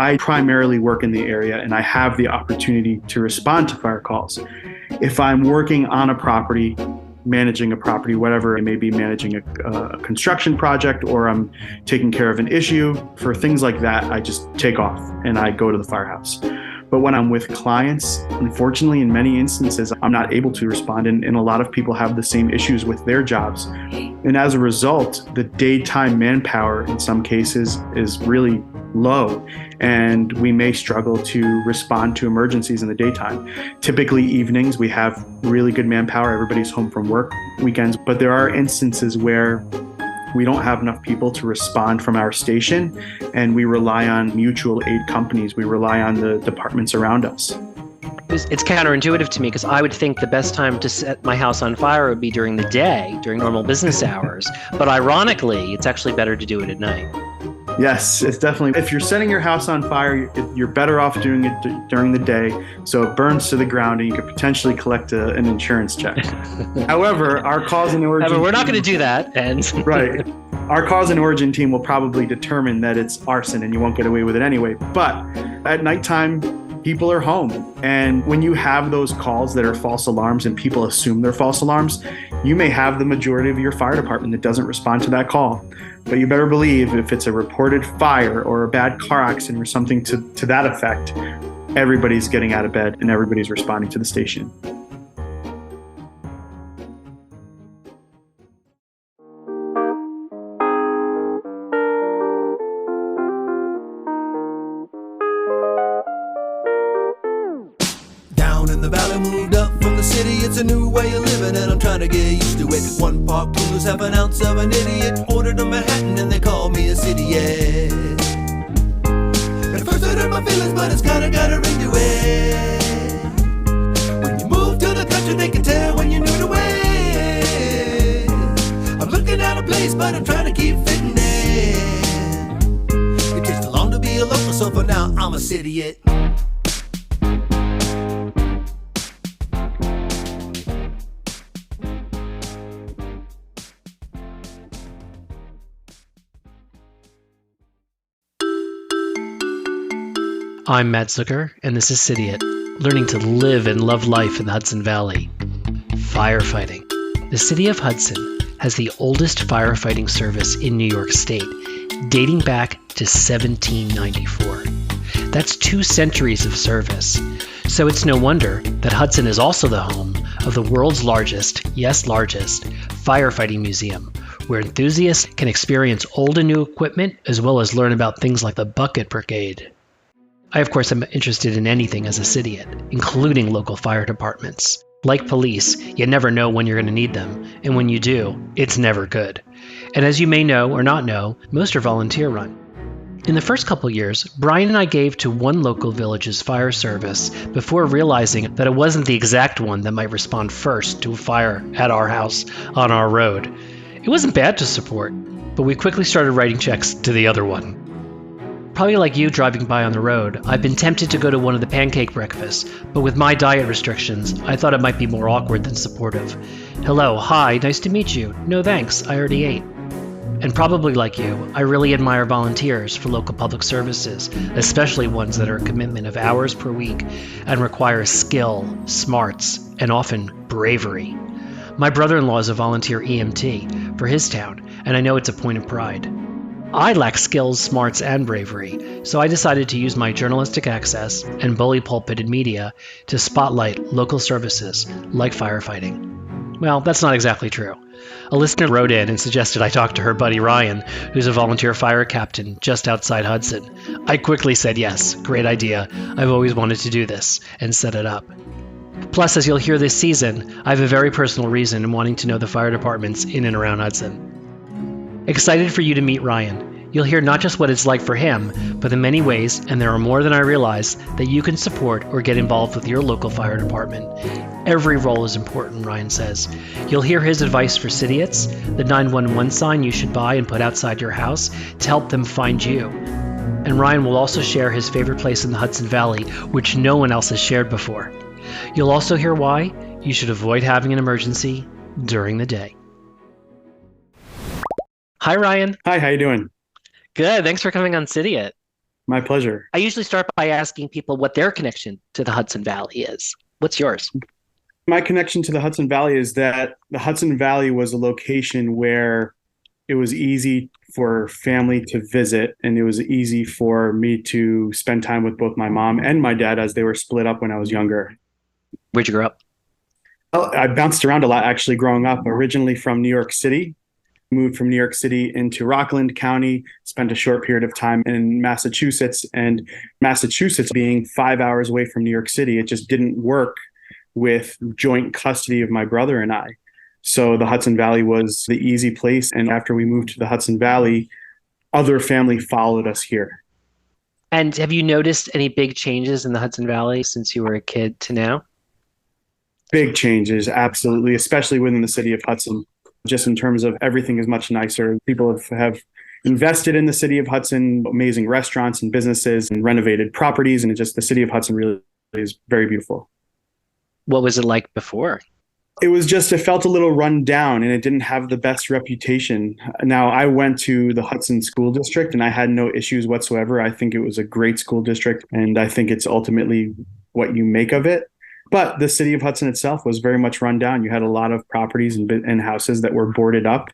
I primarily work in the area and I have the opportunity to respond to fire calls. If I'm working on a property, managing a property, whatever it may be, managing a construction project, or I'm taking care of an issue, for things like that, I just take off and I go to the firehouse. But when I'm with clients, unfortunately, in many instances, I'm not able to respond. And a lot of people have the same issues with their jobs. And as a result, the daytime manpower in some cases is really low, and we may struggle to respond to emergencies in the daytime. Typically evenings, we have really good manpower. Everybody's home from work weekends, but there are instances where we don't have enough people to respond from our station, and we rely on mutual aid companies. We rely on the departments around us. It's counterintuitive to me because I would think the best time to set my house on fire would be during the day, during normal business hours. But ironically, it's actually better to do it at night. Yes, it's definitely. If you're setting your house on fire, you're better off doing it during the day, so it burns to the ground and you could potentially collect an insurance check. However, our cause and origin. However, we're not going to do that. And right. Our cause and origin team will probably determine that it's arson and you won't get away with it anyway. But at nighttime, people are home. And when you have those calls that are false alarms and people assume they're false alarms, you may have the majority of your fire department that doesn't respond to that call. But you better believe if it's a reported fire or a bad car accident or something to that effect, everybody's getting out of bed and everybody's responding to the station. In the valley, moved up from the city. It's a new way of living and I'm trying to get used to it. One park coolers, half an ounce of an idiot. Ordered a Manhattan and they call me a Cidiot. At first I hurt my feelings, but it's kinda got a ring to it. When you move to the country, they can tell when you're new to it. I'm looking at a place, but I'm trying to keep fitting in. It takes too long to be a local, so for now I'm a Cidiot. I'm Matt Zucker, and this is Cidiot, learning to live and love life in the Hudson Valley. Firefighting. The city of Hudson has the oldest firefighting service in New York State, dating back to 1794. That's 2 centuries of service. So it's no wonder that Hudson is also the home of the world's largest, yes, largest, firefighting museum, where enthusiasts can experience old and new equipment as well as learn about things like the bucket brigade. I, of course, am interested in anything as a Cidiot, including local fire departments. Like police, you never know when you're going to need them, and when you do, it's never good. And as you may know or not know, most are volunteer-run. In the first couple years, Brian and I gave to one local village's fire service before realizing that it wasn't the exact one that might respond first to a fire at our house on our road. It wasn't bad to support, but we quickly started writing checks to the other one. Probably like you driving by on the road, I've been tempted to go to one of the pancake breakfasts, but with my diet restrictions, I thought it might be more awkward than supportive. Hello, hi, nice to meet you. No thanks, I already ate. And probably like you, I really admire volunteers for local public services, especially ones that are a commitment of hours per week and require skill, smarts, and often bravery. My brother-in-law is a volunteer EMT for his town, and I know it's a point of pride. I lack skills, smarts, and bravery, so I decided to use my journalistic access and bully pulpited media to spotlight local services like firefighting. Well, that's not exactly true. A listener wrote in and suggested I talk to her buddy Ryan, who's a volunteer fire captain just outside Hudson. I quickly said yes, great idea. I've always wanted to do this, and set it up. Plus, as you'll hear this season, I have a very personal reason in wanting to know the fire departments in and around Hudson. Excited for you to meet Ryan. You'll hear not just what it's like for him, but the many ways, and there are more than I realize, that you can support or get involved with your local fire department. Every role is important, Ryan says. You'll hear his advice for Cidiots, the 911 sign you should buy and put outside your house to help them find you. And Ryan will also share his favorite place in the Hudson Valley, which no one else has shared before. You'll also hear why you should avoid having an emergency during the day. Hi, Ryan. Hi, how you doing? Good. Thanks for coming on Cidiot. My pleasure. I usually start by asking people what their connection to the Hudson Valley is. What's yours? My connection to the Hudson Valley is that the Hudson Valley was a location where it was easy for family to visit, and it was easy for me to spend time with both my mom and my dad as they were split up when I was younger. Where'd you grow up? Well, I bounced around a lot actually growing up, originally from New York City. Moved from New York City into Rockland County, spent a short period of time in Massachusetts, and Massachusetts being 5 hours away from New York City, it just didn't work with joint custody of my brother and I. So the Hudson Valley was the easy place. And after we moved to the Hudson Valley, other family followed us here. And have you noticed any big changes in the Hudson Valley since you were a kid to now? Big changes, absolutely, especially within the city of Hudson. Just in terms of everything is much nicer. People have invested in the city of Hudson, amazing restaurants and businesses and renovated properties. And the city of Hudson really is very beautiful. What was it like before? It felt a little run down and it didn't have the best reputation. Now, I went to the Hudson School District and I had no issues whatsoever. I think it was a great school district and I think it's ultimately what you make of it. But the city of Hudson itself was very much run down. You had a lot of properties and houses that were boarded up.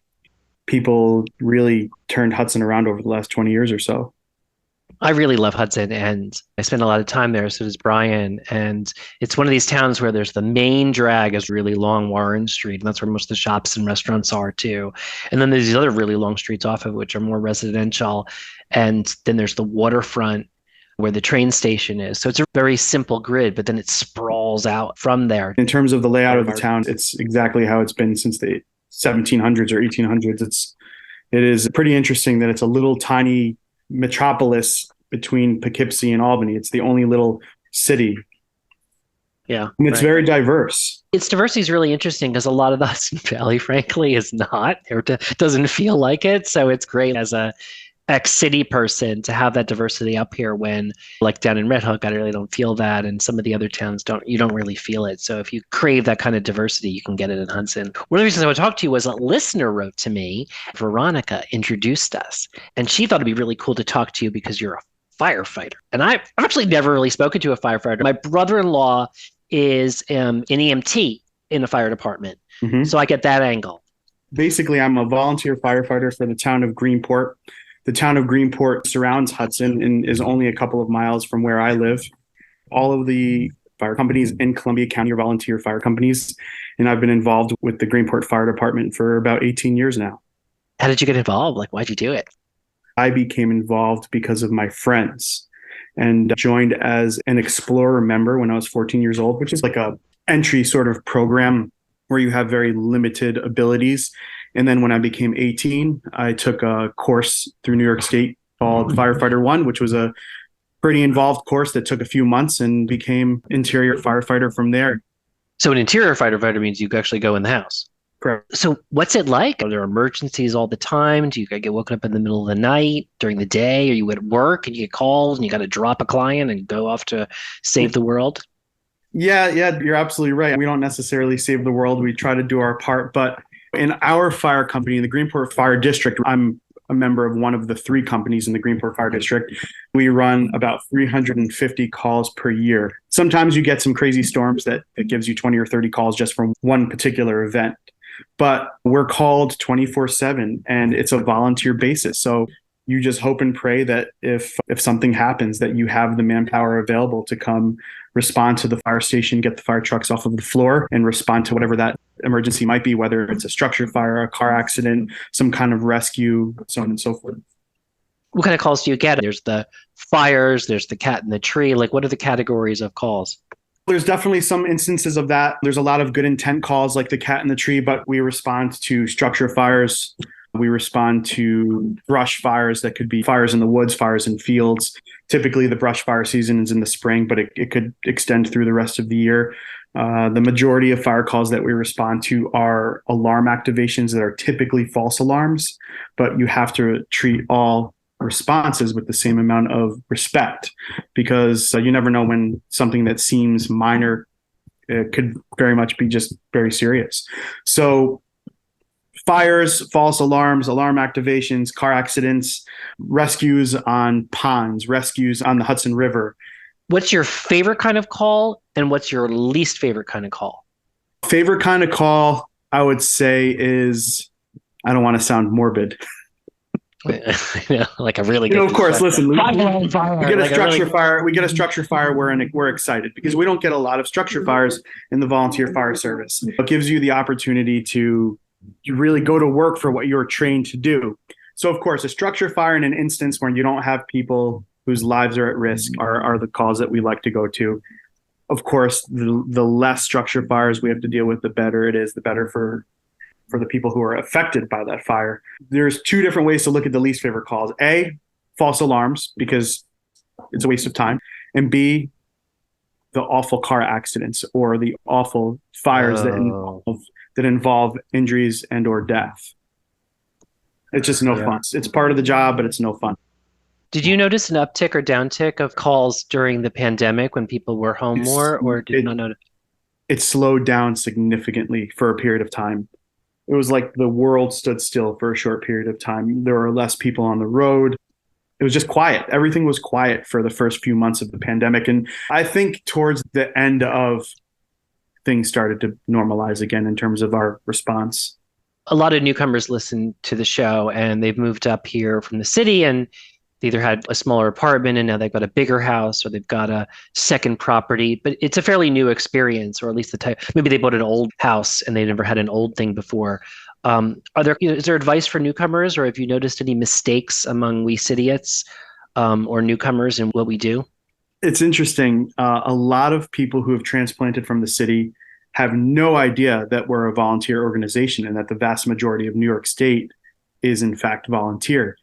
People really turned Hudson around over the last 20 years or so. I really love Hudson and I spend a lot of time there. So does Brian. And it's one of these towns where there's the main drag is really long Warren Street. And that's where most of the shops and restaurants are too. And then there's these other really long streets off of which are more residential. And then there's the waterfront where the train station is. So it's a very simple grid, but then it sprawls out from there. In terms of the layout of the town, it's exactly how it's been since the 1700s or 1800s. It is pretty interesting that it's a little tiny metropolis between Poughkeepsie and Albany. It's the only little city. Yeah. And it's very diverse. Its diversity is really interesting because a lot of the Hudson Valley, frankly, is not, or doesn't feel like it. So it's great as a ex-city person to have that diversity up here when, like down in Red Hook, I really don't feel that. And some of the other towns you don't really feel it. So if you crave that kind of diversity, you can get it in Hudson. One of the reasons I want to talk to you was a listener wrote to me. Veronica introduced us and she thought it'd be really cool to talk to you because you're a firefighter. And I've actually never really spoken to a firefighter. My brother-in-law is an EMT in a fire department. Mm-hmm. So I get that angle. Basically, I'm a volunteer firefighter for the town of Greenport. The town of Greenport surrounds Hudson and is only a couple of miles from where I live. All of the fire companies in Columbia County are volunteer fire companies, and I've been involved with the Greenport Fire Department for about 18 years now. How did you get involved? Like, why'd you do it? I became involved because of my friends and joined as an Explorer member when I was 14 years old, which is like a entry sort of program where you have very limited abilities. And then when I became 18, I took a course through New York State called Firefighter 1, which was a pretty involved course that took a few months and became interior firefighter from there. So an interior firefighter means you actually go in the house. Correct. So what's it like? Are there emergencies all the time? Do you get woken up in the middle of the night, during the day? Are you at work and you get called and you got to drop a client and go off to save the world? Yeah, you're absolutely right. We don't necessarily save the world. We try to do our part, but in our fire company, in the Greenport Fire District, I'm a member of one of the three companies in the Greenport Fire District. We run about 350 calls per year. Sometimes you get some crazy storms that it gives you 20 or 30 calls just from one particular event. But we're called 24/7 and it's a volunteer basis. So you just hope and pray that if something happens, that you have the manpower available to come respond to the fire station, get the fire trucks off of the floor and respond to whatever that emergency might be, whether it's a structure fire, a car accident, some kind of rescue, so on and so forth. What kind of calls do you get? There's the fires, there's the cat in the tree. Like, what are the categories of calls? There's definitely some instances of that. There's a lot of good intent calls like the cat in the tree, but we respond to structure fires. We respond to brush fires that could be fires in the woods, fires in fields. Typically, the brush fire season is in the spring, but it could extend through the rest of the year. The majority of fire calls that we respond to are alarm activations that are typically false alarms, but you have to treat all responses with the same amount of respect because you never know when something that seems minor could very much be just very serious. So Fires, false alarms, alarm activations, car accidents, rescues on ponds, rescues on the Hudson River. What's your favorite kind of call and what's your least favorite kind of call? Favorite kind of call, I would say, is, I don't want to sound morbid. Like a really good. Of course, listen, we get a like structure fire. We get a structure fire. We're excited because we don't get a lot of structure fires in the volunteer fire service. It gives you the opportunity to really go to work for what you're trained to do. So, of course, a structure fire in an instance where you don't have people whose lives are at risk are the calls that we like to go to. Of course, the less structure fires we have to deal with, the better it is, the better for the people who are affected by that fire. There's two different ways to look at the least favorite calls. A, false alarms, because it's a waste of time. And B, the awful car accidents or the awful fires that involve injuries and or death. It's just no fun. It's part of the job, but it's no fun. Did you notice an uptick or downtick of calls during the pandemic when people were home more, or did you not notice? It slowed down significantly for a period of time. It was like the world stood still for a short period of time. There were less people on the road. It was just quiet. Everything was quiet for the first few months of the pandemic. And I think towards the end of things started to normalize again in terms of our response. A lot of newcomers listen to the show and they've moved up here from the city and they either had a smaller apartment and now they've got a bigger house or they've got a second property, but it's a fairly new experience, or at least the type. Maybe they bought an old house and they never had an old thing before. Is there advice for newcomers, or have you noticed any mistakes among we Cidiots or newcomers in what we do? It's interesting. A lot of people who have transplanted from the city have no idea that we're a volunteer organization and that the vast majority of New York State is in fact volunteer.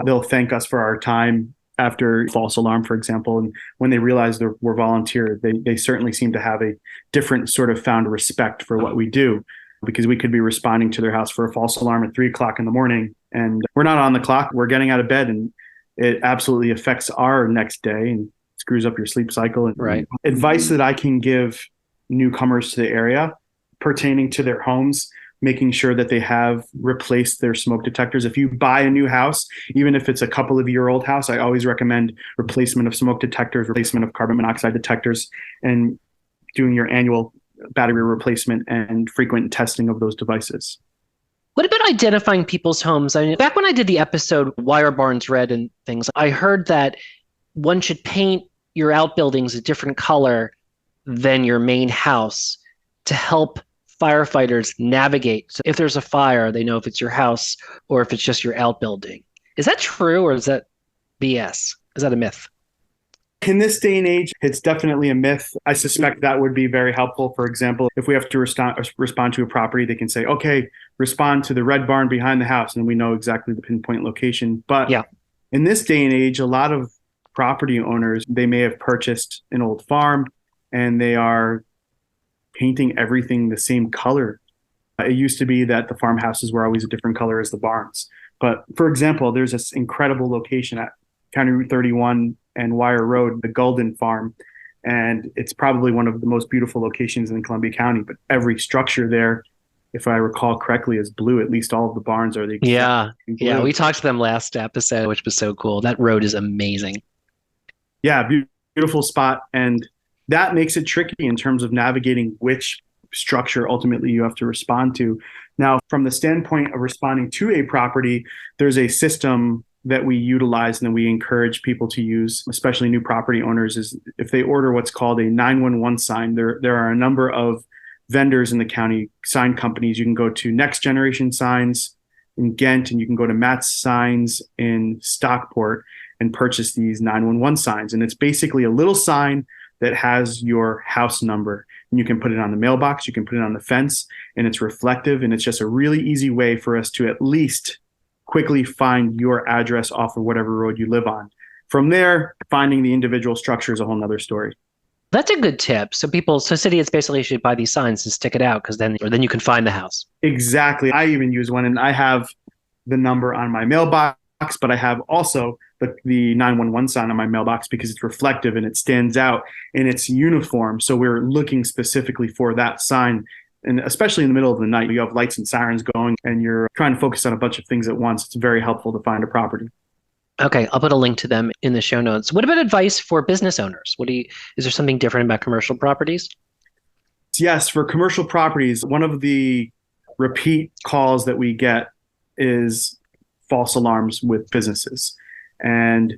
They'll thank us for our time after false alarm, for example. And when they realize we're volunteer, they certainly seem to have a different sort of found respect for what we do, because we could be responding to their house for a false alarm at 3:00 in the morning and we're not on the clock. We're getting out of bed and it absolutely affects our next day and screws up your sleep cycle. And right. Advice that I can give newcomers to the area pertaining to their homes: making sure that they have replaced their smoke detectors. If you buy a new house, even if it's a couple of year old house, I always recommend replacement of smoke detectors, replacement of carbon monoxide detectors, and doing your annual battery replacement and frequent testing of those devices. What about identifying people's homes? I mean, back when I did the episode Why Are Barns Red and things, I heard that one should paint your outbuildings a different color than your main house to help firefighters navigate. So if there's a fire, they know if it's your house or if it's just your outbuilding. Is that true, or is that BS? Is that a myth? In this day and age, it's definitely a myth. I suspect that would be very helpful. For example, if we have to respond to a property, they can say, okay, respond to the red barn behind the house, and we know exactly the pinpoint location. But in this day and age, a lot of property owners, they may have purchased an old farm and they are painting everything the same color. It used to be that the farmhouses were always a different color as the barns. But for example, there's this incredible location at County Route 31 and Wire Road, the Golden Farm. And it's probably one of the most beautiful locations in Columbia County. But every structure there, if I recall correctly, is blue. At least all of the barns are the exact blue. Yeah, we talked to them last episode, which was so cool. That road is amazing. Yeah, beautiful spot. And that makes it tricky in terms of navigating which structure ultimately you have to respond to. Now, from the standpoint of responding to a property, there's a system that we utilize and that we encourage people to use, especially new property owners, is if they order what's called a 911 sign. There are a number of vendors in the county, sign companies. You can go to Next Generation Signs in Ghent, and you can go to Matt's Signs in Stockport and purchase these 911 signs. And it's basically a little sign that has your house number, and you can put it on the mailbox, you can put it on the fence, and it's reflective. And it's just a really easy way for us to at least quickly find your address off of whatever road you live on. From there, finding the individual structure is a whole nother story. That's a good tip. So Cidiot basically should buy these signs and stick it out, because then you can find the house. Exactly. I even use one, and I have the number on my mailbox, but I have also the 911 sign on my mailbox because it's reflective and it stands out and it's uniform. So we're looking specifically for that sign And especially in the middle of the night, you have lights and sirens going and you're trying to focus on a bunch of things at once. It's very helpful to find a property. Okay, I'll put a link to them in the show notes. What about advice for business owners? Is there something different about commercial properties? Yes, for commercial properties, one of the repeat calls that we get is false alarms with businesses. And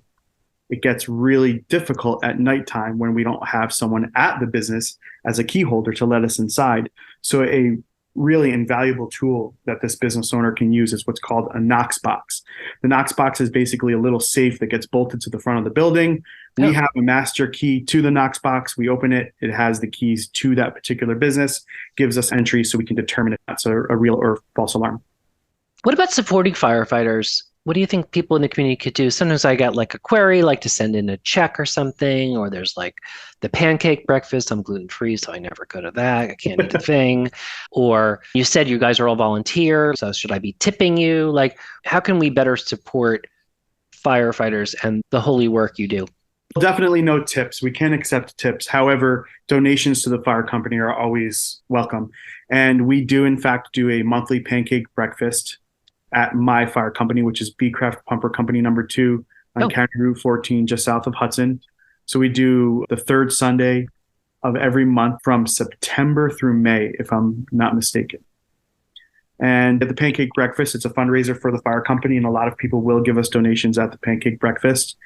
it gets really difficult at nighttime when we don't have someone at the business as a key holder to let us inside. So a really invaluable tool that this business owner can use is what's called a Knox box. The Knox box is basically a little safe that gets bolted to the front of the building. We have a master key to the Knox box. We open it. It has the keys to that particular business, gives us entry so we can determine if that's a real or false alarm. What about supporting firefighters? What do you think people in the community could do? Sometimes I get like a query, like to send in a check or something, or there's like the pancake breakfast. I'm gluten-free, so I never go to that. I can't eat the thing. Or you said you guys are all volunteer, so should I be tipping you? Like, how can we better support firefighters and the holy work you do? Definitely no tips. We can't accept tips. However, donations to the fire company are always welcome. And we do, in fact, do a monthly pancake breakfast at my fire company, which is Beecraft Pumper Company number 2 on County Route 14, just south of Hudson. So we do the third Sunday of every month from September through May, if I'm not mistaken. And at the pancake breakfast, it's a fundraiser for the fire company, and a lot of people will give us donations at the pancake breakfast.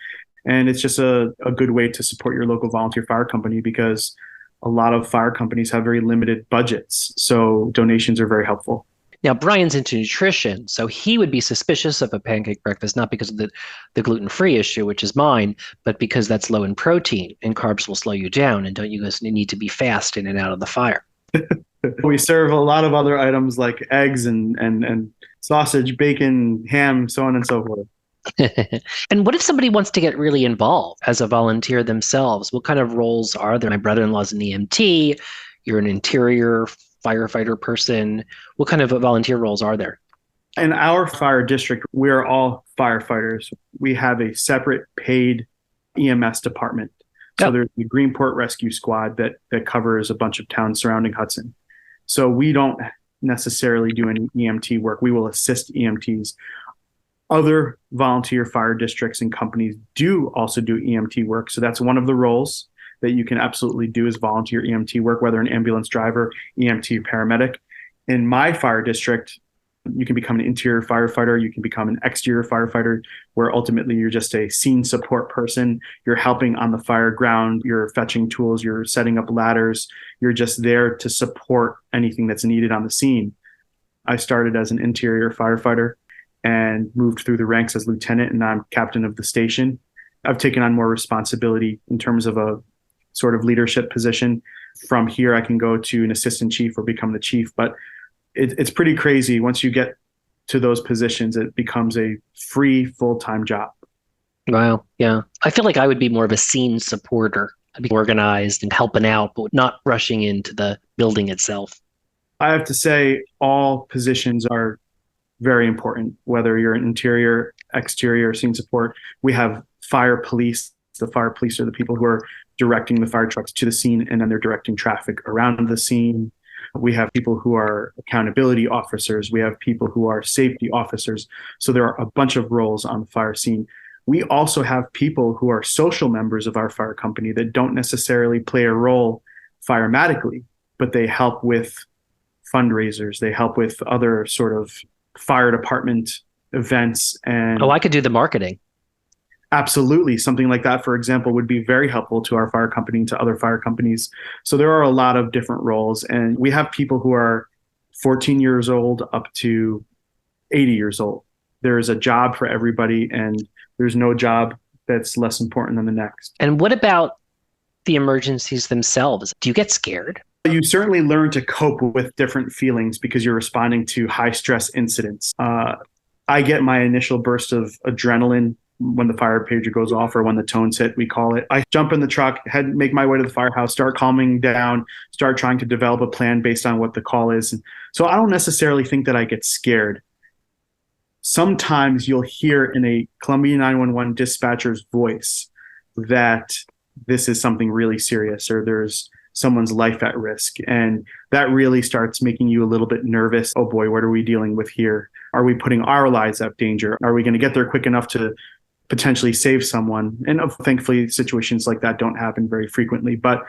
And it's just a good way to support your local volunteer fire company because a lot of fire companies have very limited budgets. So donations are very helpful. Now, Brian's into nutrition, so he would be suspicious of a pancake breakfast, not because of the gluten-free issue, which is mine, but because that's low in protein and carbs will slow you down. And don't you guys need to be fast in and out of the fire? We serve a lot of other items like eggs and sausage, bacon, ham, so on and so forth. And what if somebody wants to get really involved as a volunteer themselves? What kind of roles are there? My brother-in-law's an EMT. You're an interior firefighter person. What kind of volunteer roles are there? In our fire district, we're all firefighters. We have a separate paid EMS department. So there's the Greenport Rescue Squad that covers a bunch of towns surrounding Hudson. So we don't necessarily do any EMT work. We will assist EMTs. Other volunteer fire districts and companies do also do EMT work. So that's one of the roles that you can absolutely do is volunteer EMT work, whether an ambulance driver, EMT, paramedic. In my fire district, you can become an interior firefighter, you can become an exterior firefighter, where ultimately you're just a scene support person. You're helping on the fire ground, you're fetching tools, you're setting up ladders, you're just there to support anything that's needed on the scene. I started as an interior firefighter and moved through the ranks as lieutenant, and I'm captain of the station. I've taken on more responsibility in terms of a sort of leadership position. From here, I can go to an assistant chief or become the chief, but it's pretty crazy. Once you get to those positions, it becomes a free full-time job. Wow. Yeah. I feel like I would be more of a scene supporter. I'd be organized and helping out, but not rushing into the building itself. I have to say all positions are very important, whether you're an interior, exterior, scene support. We have fire police. The fire police are the people who are directing the fire trucks to the scene, and then they're directing traffic around the scene. We have people who are accountability officers. We have people who are safety officers. So there are a bunch of roles on the fire scene. We also have people who are social members of our fire company that don't necessarily play a role firematically, but they help with fundraisers. They help with other sort of fire department events. And I could do the marketing. Absolutely. Something like that, for example, would be very helpful to our fire company and to other fire companies. So there are a lot of different roles. And we have people who are 14 years old up to 80 years old. There is a job for everybody, and there's no job that's less important than the next. And what about the emergencies themselves? Do you get scared? You certainly learn to cope with different feelings because you're responding to high stress incidents. I get my initial burst of adrenaline when the fire pager goes off, or when the tones hit, we call it. I jump in the truck, make my way to the firehouse, start calming down, start trying to develop a plan based on what the call is. And so I don't necessarily think that I get scared. Sometimes you'll hear in a Columbia 911 dispatcher's voice that this is something really serious, or there's someone's life at risk. And that really starts making you a little bit nervous. Oh boy, what are we dealing with here? Are we putting our lives at danger? Are we going to get there quick enough to potentially save someone? And thankfully, situations like that don't happen very frequently. But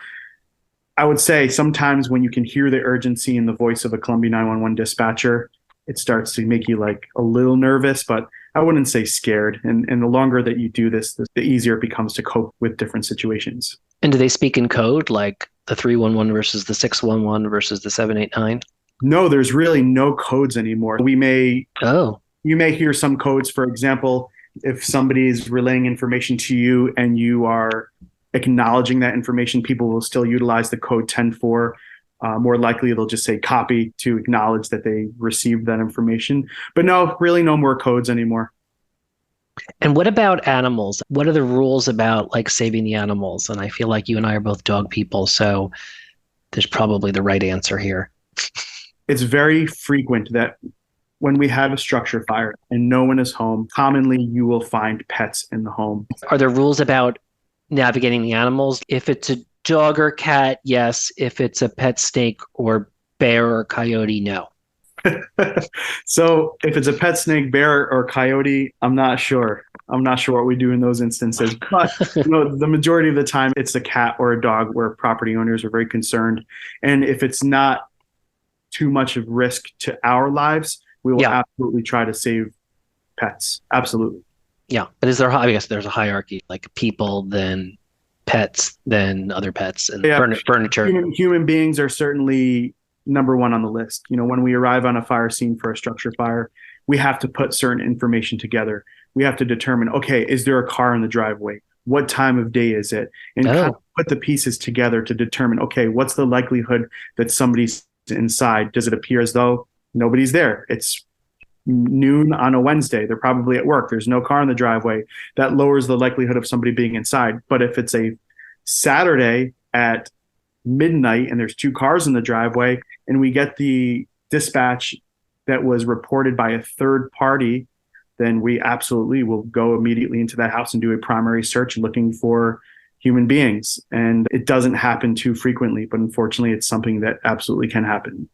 I would say sometimes when you can hear the urgency in the voice of a Columbia 911 dispatcher, it starts to make you like a little nervous, but I wouldn't say scared. And the longer that you do this, the easier it becomes to cope with different situations. And do they speak in code, like the 311 versus the 611 versus the 789? No, there's really no codes anymore. You may hear some codes. For example, if somebody is relaying information to you and you are acknowledging that information, people will still utilize the code 10-4. More likely, they'll just say copy to acknowledge that they received that information. But no, really no more codes anymore. And what about animals? What are the rules about like saving the animals? And I feel like you and I are both dog people, so there's probably the right answer here. It's very frequent that when we have a structure fire and no one is home, commonly you will find pets in the home. Are there rules about navigating the animals? If it's a dog or cat, yes. If it's a pet snake or bear or coyote, no. So if it's a pet snake, bear, or coyote, I'm not sure. I'm not sure what we do in those instances. But the majority of the time, it's a cat or a dog where property owners are very concerned. And if it's not too much of risk to our lives, we will absolutely try to save pets. Absolutely. Yeah. But I guess there's a hierarchy, like people, then pets, then other pets, and furniture. Human beings are certainly number one on the list. When we arrive on a fire scene for a structure fire, we have to put certain information together. We have to determine, okay, is there a car in the driveway? What time of day is it? And kind of put the pieces together to determine, okay, what's the likelihood that somebody's inside? Does it appear as though nobody's there? It's noon on a Wednesday. They're probably at work. There's no car in the driveway. That lowers the likelihood of somebody being inside. But if it's a Saturday at midnight and there's 2 cars in the driveway and we get the dispatch that was reported by a third party, then we absolutely will go immediately into that house and do a primary search looking for human beings. And it doesn't happen too frequently, but unfortunately it's something that absolutely can happen.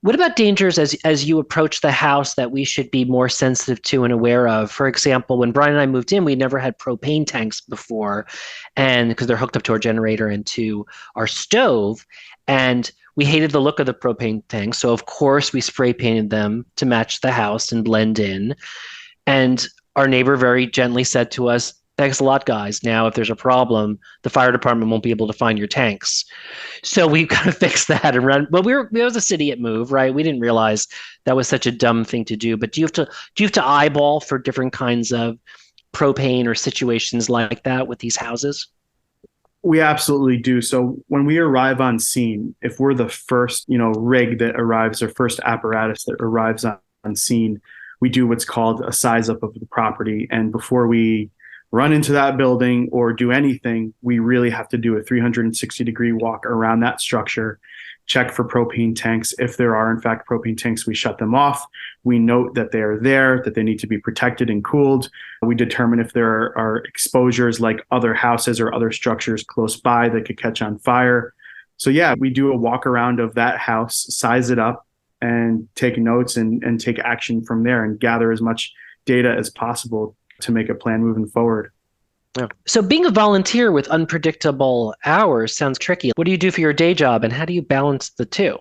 What about dangers as you approach the house that we should be more sensitive to and aware of? For example, when Brian and I moved in, we never had propane tanks before, and because they're hooked up to our generator and to our stove, and we hated the look of the propane tanks. So of course we spray painted them to match the house and blend in. And our neighbor very gently said to us, "Thanks a lot, guys. Now, if there's a problem, the fire department won't be able to find your tanks." So we kind of fixed that and run. Well, it was a Cidiot move, right? We didn't realize that was such a dumb thing to do. But do you have to eyeball for different kinds of propane or situations like that with these houses? We absolutely do. So when we arrive on scene, if we're the first, rig that arrives or first apparatus that arrives on scene, we do what's called a size up of the property. And before we run into that building or do anything, we really have to do a 360-degree walk around that structure, check for propane tanks. If there are, in fact, propane tanks, we shut them off. We note that they are there, that they need to be protected and cooled. We determine if there are exposures like other houses or other structures close by that could catch on fire. So yeah, we do a walk around of that house, size it up, and take notes and take action from there and gather as much data as possible to make a plan moving forward. Yeah. So being a volunteer with unpredictable hours sounds tricky. What do you do for your day job and how do you balance the two?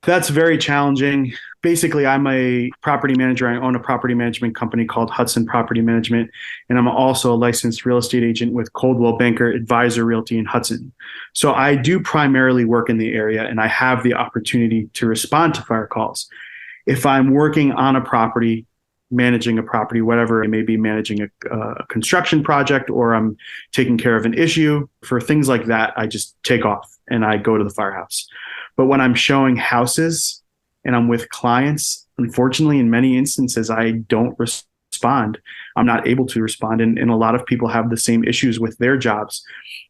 That's very challenging. Basically, I'm a property manager. I own a property management company called Hudson Property Management, and I'm also a licensed real estate agent with Coldwell Banker Advisor Realty in Hudson. So I do primarily work in the area, and I have the opportunity to respond to fire calls. If I'm working on a property, managing a property, whatever it may be, managing a construction project, or I'm taking care of an issue, for things like that, I just take off and I go to the firehouse. But when I'm showing houses and I'm with clients, unfortunately, in many instances, I don't respond. I'm not able to respond. And a lot of people have the same issues with their jobs.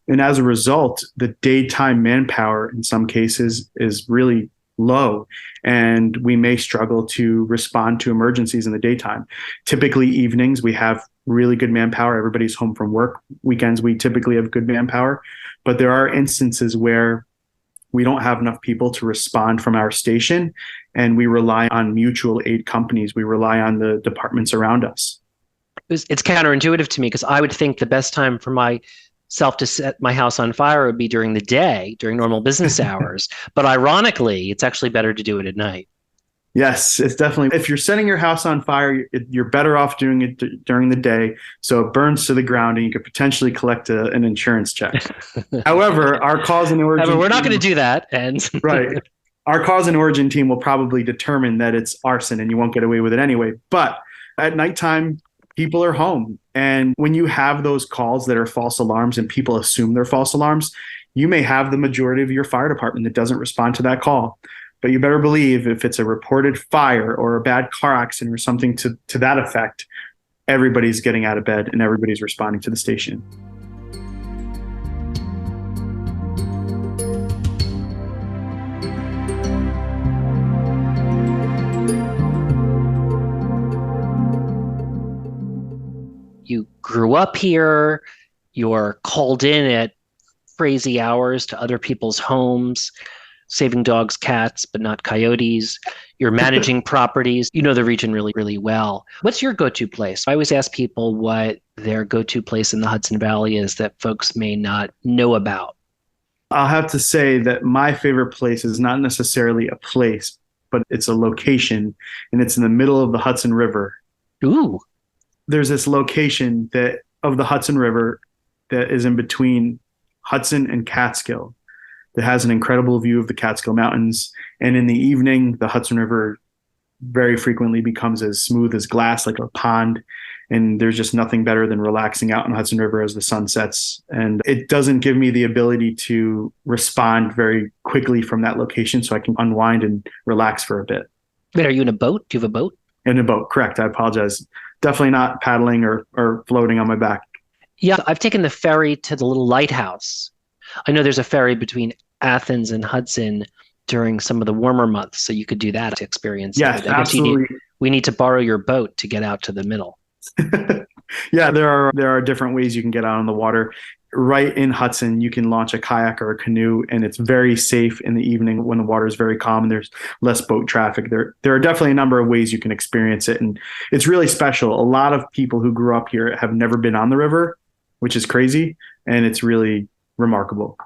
And as a result, the daytime manpower in some cases is really low, and we may struggle to respond to emergencies in the daytime. Typically evenings, we have really good manpower. Everybody's home from work. Weekends, we typically have good manpower. But there are instances where we don't have enough people to respond from our station, and we rely on mutual aid companies. We rely on the departments around us. It's counterintuitive to me because I would think the best time for myself to set my house on fire would be during the day, during normal business hours. But ironically, it's actually better to do it at night. Yes, it's definitely, if you're setting your house on fire, you're better off doing it during the day, so it burns to the ground and you could potentially collect an insurance check. However, our cause and origin we're not going to do that. And right. Our cause and origin team will probably determine that it's arson and you won't get away with it anyway. But at nighttime, people are home. And when you have those calls that are false alarms and people assume they're false alarms, you may have the majority of your fire department that doesn't respond to that call. But you better believe if it's a reported fire or a bad car accident or something to that effect, everybody's getting out of bed and everybody's responding to the station. You grew up here, you're called in at crazy hours to other people's homes, saving dogs, cats, but not coyotes. You're managing properties. You know the region really, really well. What's your go-to place? I always ask people what their go-to place in the Hudson Valley is that folks may not know about. I'll have to say that my favorite place is not necessarily a place, but it's a location, and it's in the middle of the Hudson River. Ooh. There's this location of the Hudson River that is in between Hudson and Catskill that has an incredible view of the Catskill Mountains. And in the evening, the Hudson River very frequently becomes as smooth as glass, like a pond. And there's just nothing better than relaxing out in the Hudson River as the sun sets. And it doesn't give me the ability to respond very quickly from that location, so I can unwind and relax for a bit. Wait, are you in a boat? Do you have a boat? In a boat, correct. I apologize. Definitely not paddling or floating on my back. Yeah, I've taken the ferry to the little lighthouse. I know there's a ferry between Athens and Hudson during some of the warmer months, so you could do that to experience. Yes, absolutely. We need to borrow your boat to get out to the middle. Yeah, there are different ways you can get out on the water. Right in Hudson, you can launch a kayak or a canoe, and it's very safe in the evening when the water is very calm and there's less boat traffic. There are definitely a number of ways you can experience it, and it's really special. A lot of people who grew up here have never been on the river, which is crazy, and it's really remarkable.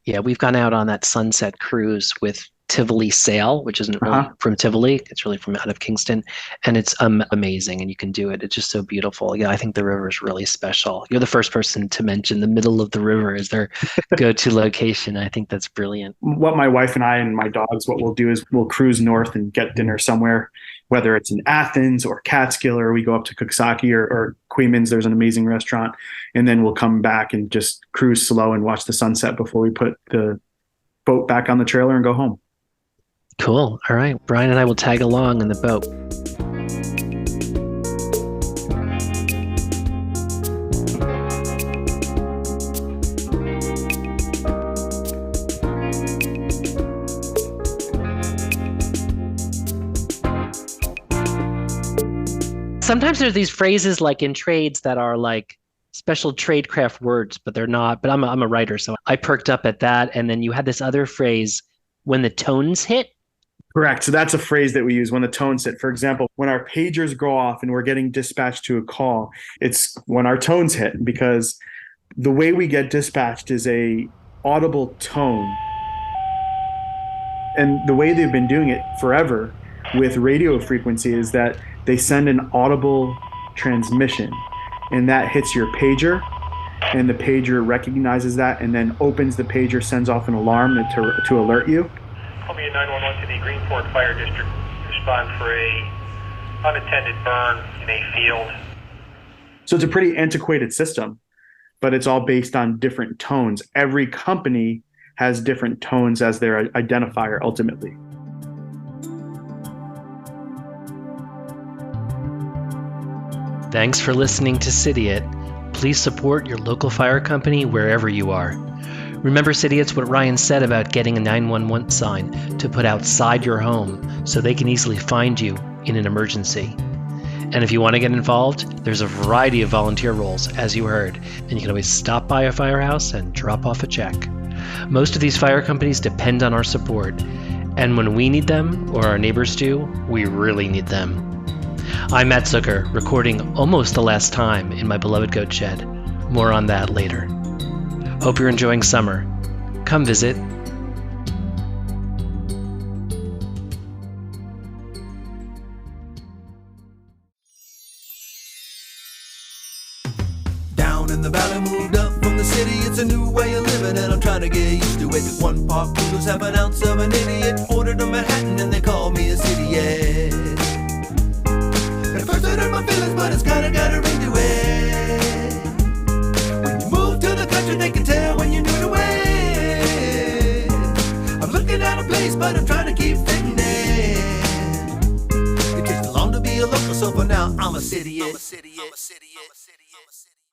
Yeah, we've gone out on that sunset cruise with Tivoli Sail, which isn't really from Tivoli. It's really from out of Kingston. And it's amazing, and you can do it. It's just so beautiful. Yeah, I think the river is really special. You're the first person to mention the middle of the river as their go-to location. I think that's brilliant. What my wife and I and my dogs, what we'll do is we'll cruise north and get dinner somewhere, whether it's in Athens or Catskill, or we go up to Coxsackie or Queemans. There's an amazing restaurant. And then we'll come back and just cruise slow and watch the sunset before we put the boat back on the trailer and go home. Cool. All right. Brian and I will tag along in the boat. Sometimes there's these phrases like in trades that are like special tradecraft words, but they're not. But I'm a writer, so I perked up at that. And then you had this other phrase, when the tones hit. Correct. So that's a phrase that we use, when the tones hit. For example, when our pagers go off and we're getting dispatched to a call, it's when our tones hit, because the way we get dispatched is a audible tone. And the way they've been doing it forever with radio frequency is that they send an audible transmission, and that hits your pager, and the pager recognizes that and then opens the pager, sends off an alarm to alert you. Columbia 911 to the Greenport Fire District. Respond for a unattended burn in a field. So it's a pretty antiquated system, but it's all based on different tones. Every company has different tones as their identifier ultimately. Thanks for listening to Cidiot. Please support your local fire company wherever you are. Remember, Cidiot's what Ryan said about getting a 911 sign to put outside your home so they can easily find you in an emergency. And if you want to get involved, there's a variety of volunteer roles, as you heard, and you can always stop by a firehouse and drop off a check. Most of these fire companies depend on our support, and when we need them, or our neighbors do, we really need them. I'm Matt Zucker, recording almost the last time in my beloved goat shed. More on that later. Hope you're enjoying summer. Come visit. Down in the valley, moved up from the city. It's a new way of living and I'm trying to get used to it. 1 pot coolers have an ounce of an idiot. Ordered a Manhattan and they call me a Cidiot. At first I hurt my feelings, but it's kinda got her into it. When you move to the country, they can tell when you're new to it. I'm looking at a place, but I'm trying to keep fitting in. It takes too long to be a local, so for now I'm a Cidiot.